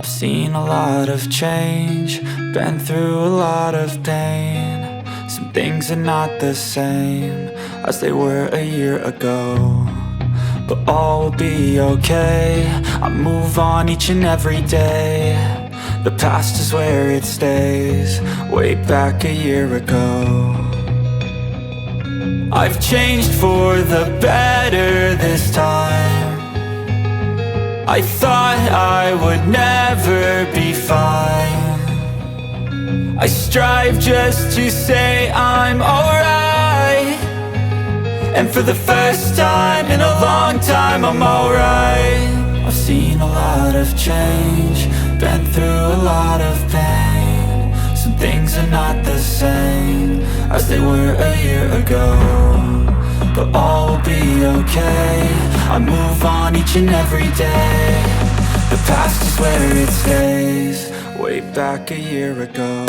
I've seen a lot of change, been through a lot of pain. Some things are not the same as they were a year ago, but all will be okay. I move on each and every day. The past is where it stays, way back a year ago. I've changed for the better this time. I thought I would never be fine. I strive just to say I'm alright, and for the first time in a long time I'm alright. I've seen a lot of change, been through a lot of pain. Some things are not the same as they were a year ago, but all will be okay. I move on each and every day. The past is where it stays, way back a year ago.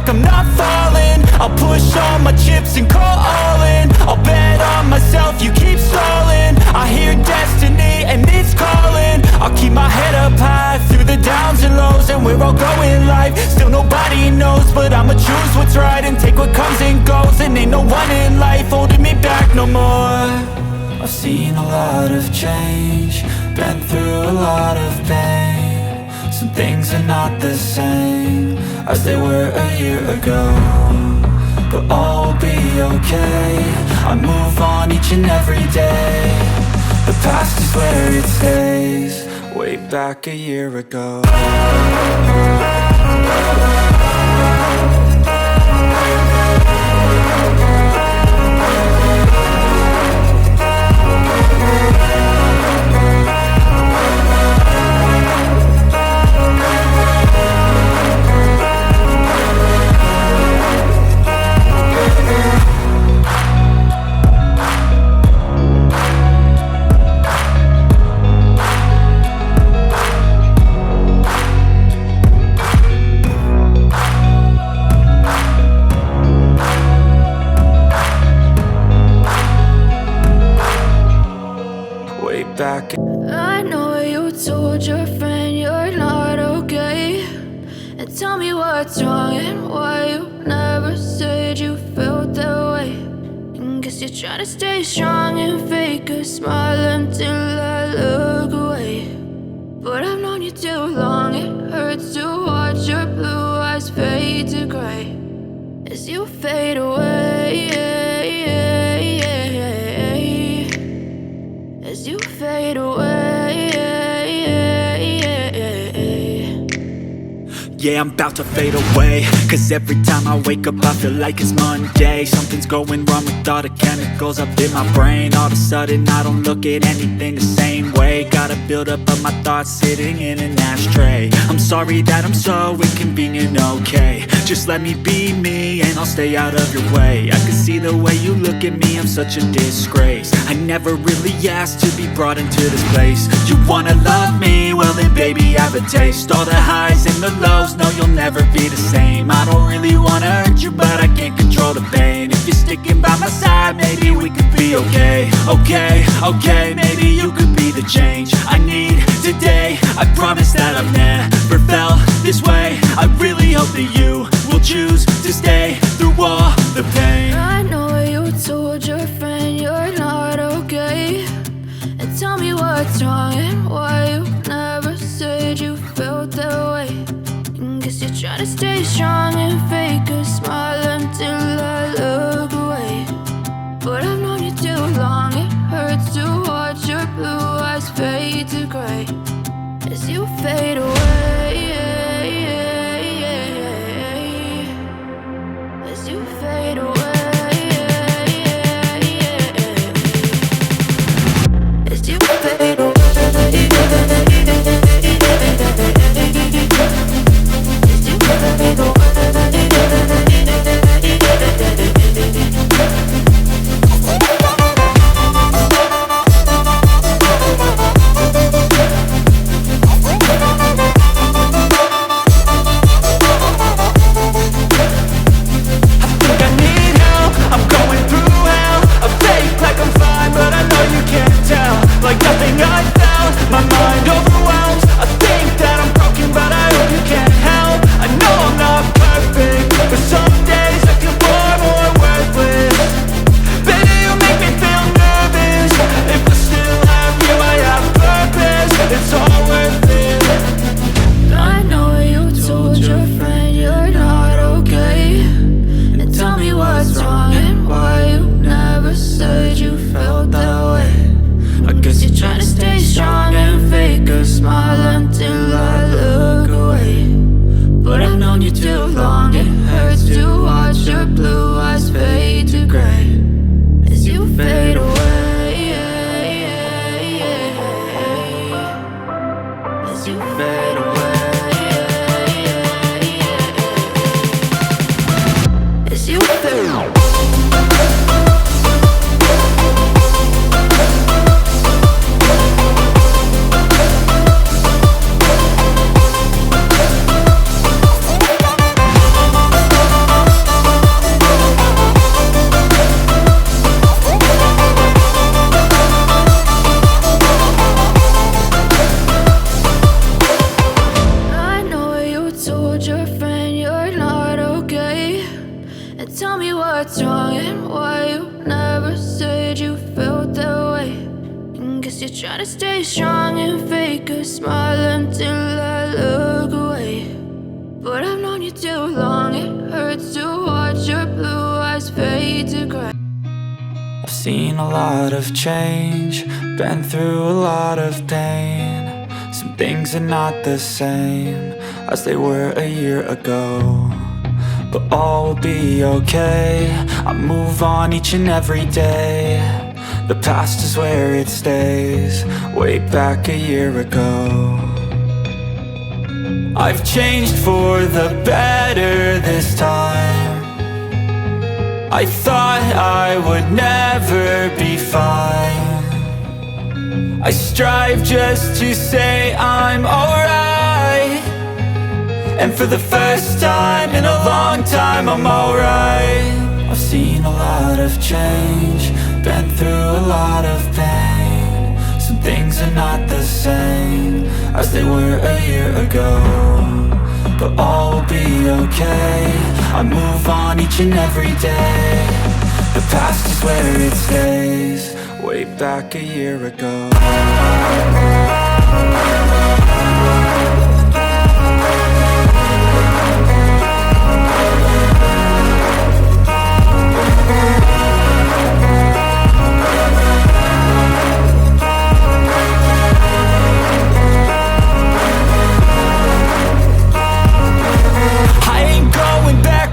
I'm not falling, I'll push all my chips and call all in. I'll bet on myself, you keep stalling. I hear destiny and it's calling. I'll keep my head up high through the downs and lows, and we're all going life. Still nobody knows, but I'ma choose what's right and take what comes and goes. And ain't no one in life holding me back no more. I've seen a lot of change, been through a lot of pain. Some things are not the same as they were a year ago, but all will be okay. I move on each and every day. The past is where it stays, way back a year ago. I know you told your friend you're not okay, and tell me what's wrong and why you never said you felt that way. And guess you're trying to stay strong and fake a smile until I look away. But I've known you too long, it hurts to watch your blue eyes fade to gray as you fade away. As you fade away. Yeah, I'm about to fade away, cause every time I wake up I feel like it's Monday. Something's going wrong with all the chemicals up in my brain. All of a sudden I don't look at anything the same way. Got a buildup of my thoughts sitting in an ashtray. I'm sorry that I'm so inconvenient, okay. Just let me be me and I'll stay out of your way. I can see the way you look at me, I'm such a disgrace. I never really asked to be brought into this place. You wanna love me? Well then baby I have a taste. All the highs and the lows, no you'll never be the same. I don't really wanna hurt you, but I can't control the pain. If you're sticking by my side, maybe we could be okay. Okay, maybe you could be the change I need today. I promise that I've never felt this way. I really hope that you will choose to stay through all the pain. I know you told your friend you're not okay, and tell me what's wrong and why you never said you felt that way. And guess you're trying to stay strong and fake a smile until I look away. But I've known you too long, it hurts to watch your blue eyes fade to gray as you fade away. As you fade away. As you fade away. As you fade away. try to stay strong and fake a smile until I look away. But I've known you too long, it hurts to watch your blue eyes fade to gray. I've seen a lot of change, been through a lot of pain. Some things are not the same as they were a year ago, but all will be okay. I move on each and every day. The past is where it stays, way back a year ago. I've changed for the better this time. I thought I would never be fine. I strive just to say I'm alright, and for the first time in a long time I'm alright. I've seen a lot of change, been through a lot of pain. Some things are not the same as they were a year ago, but all will be okay. I move on each and every day. The past is where it stays, way back a year ago.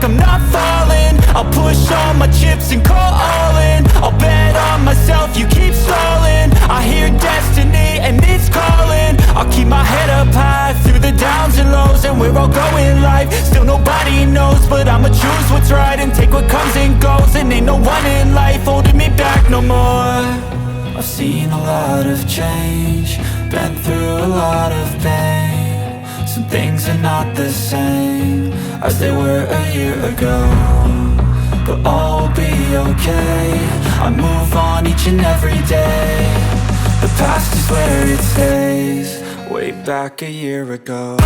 I'm not falling, I'll push all my chips and call all in. I'll bet on myself, you keep stalling. I hear destiny and it's calling. I'll keep my head up high through the downs and lows, and we're all going life. Still nobody knows, but I'ma choose what's right and take what comes and goes. And ain't no one in life holding me back no more. I've seen a lot of change, been through a lot of pain. Some things are not the same as they were a year ago, but all will be okay. I move on each and every day. The past is where it stays, way back a year ago.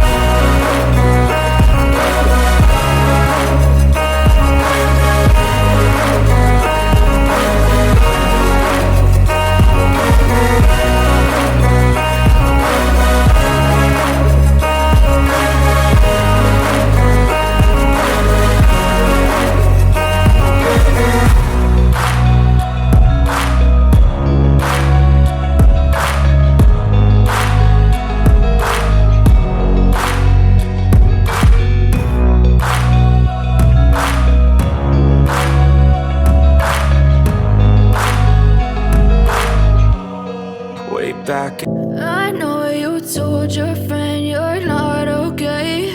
Back. I know you told your friend you're not okay,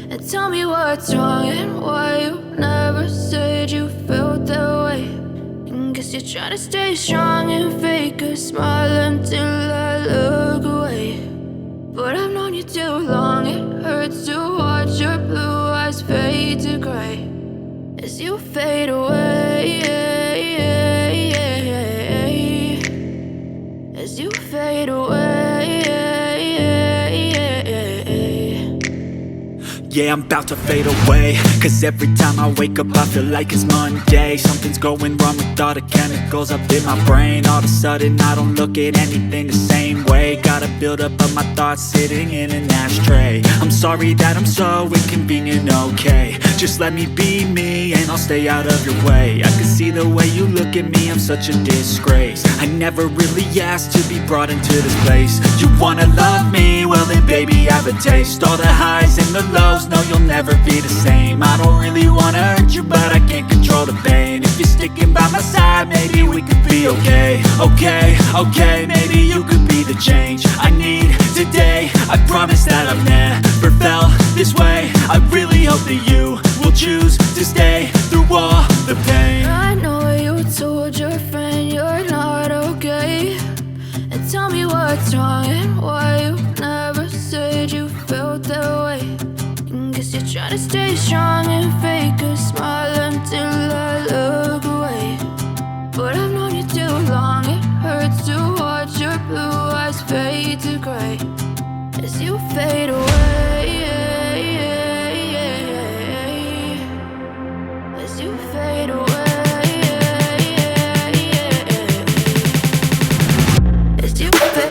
and tell me what's wrong and why you never said you felt that way. And guess you're trying to stay strong and fake a smile until I look away. But I've known you too long, it hurts to watch your blue eyes fade to gray as you fade away. As you fade away. Yeah, I'm about to fade away, cause every time I wake up I feel like it's Monday. Something's going wrong with all the chemicals up in my brain. All of a sudden I don't look at anything the same way. Gotta build up of my thoughts sitting in an ashtray. I'm sorry that I'm so inconvenient, okay. Just let me be me and I'll stay out of your way. I can see the way you look at me, I'm such a disgrace. I never really asked to be brought into this place. You wanna love me? Well then baby have a taste. All the highs and the lows, no you'll never be the same. I don't really wanna hurt you, but I can't control the pain. If you're sticking by my side, maybe we could be okay. Okay, maybe you could be the change I need today. I promise that I've never felt this way. I really hope that you will choose to stay through all the pain. I know you told your friend you're not okay, and tell me what's wrong and why you never said you felt that way. And guess you're trying to stay strong and fake a smile until I look away. But I've known you too long, it hurts to watch your blue eyes fade to gray as you fade away. As you fade away. As you fade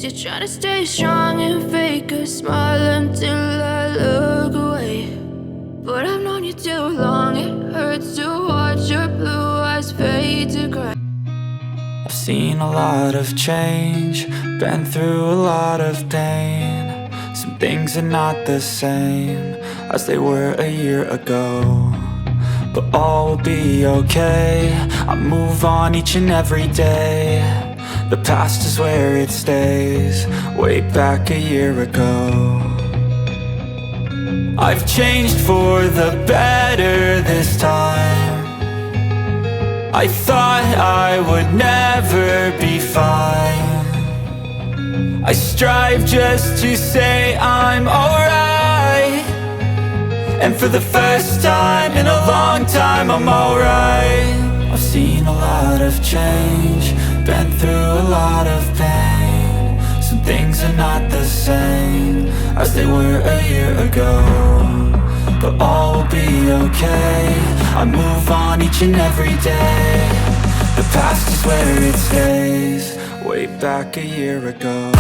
you're trying to stay strong and fake a smile until I look away. But I've known you too long, it hurts to watch your blue eyes fade to gray. I've seen a lot of change, been through a lot of pain. Some things are not the same as they were a year ago, but all will be okay. I move on each and every day. The past is where it stays, way back a year ago. I've changed for the better this time. I thought I would never be fine. I strive just to say I'm alright, and for the first time in a long time I'm alright. I've seen a lot of change, been through a lot of pain. Some things are not the same as they were a year ago, but all will be okay. I move on each and every day. The past is where it stays, way back a year ago.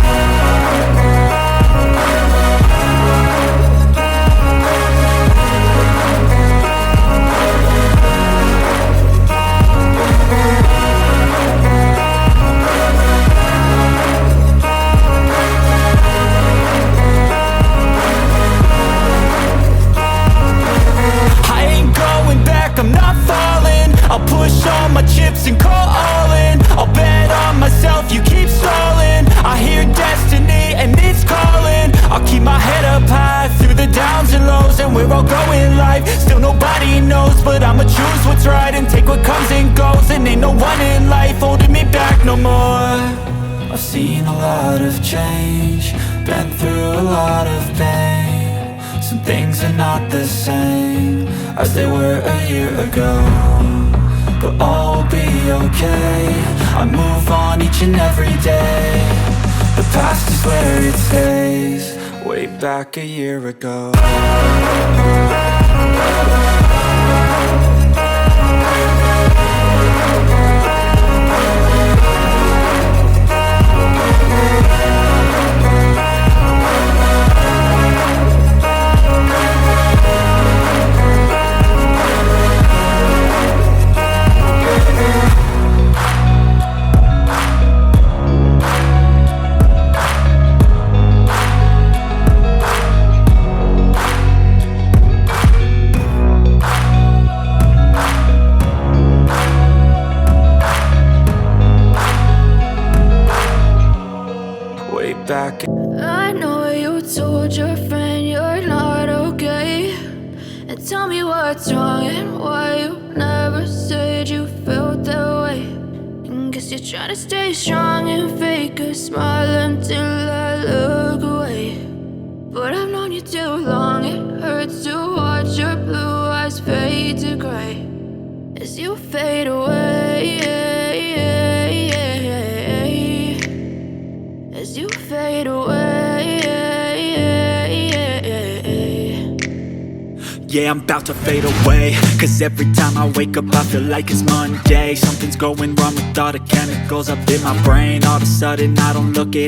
I'm not falling, I'll push all my chips and call all in. I'll bet on myself, you keep stalling. I hear destiny and it's calling. I'll keep my head up high through the downs and lows, and we're all going live. Still nobody knows, but I'ma choose what's right and take what comes and goes. And ain't no one in life holding me back no more. I've seen a lot of change, been through a lot of pain. Some things are not the same as they were a year ago, but all will be okay. I move on each and every day. The past is where it stays, way back a year ago. I know you told your friend you're not okay, and tell me what's wrong and why you never said you felt that way. And guess you're trying to stay strong and fake a smile until I look away. But I've known you too long, it hurts to watch your blue eyes fade to gray as you fade away. As you fade away. Yeah, I'm about to fade away, cause every time I wake up I feel like it's Monday. Something's going wrong with all the chemicals up in my brain. All of a sudden I don't look at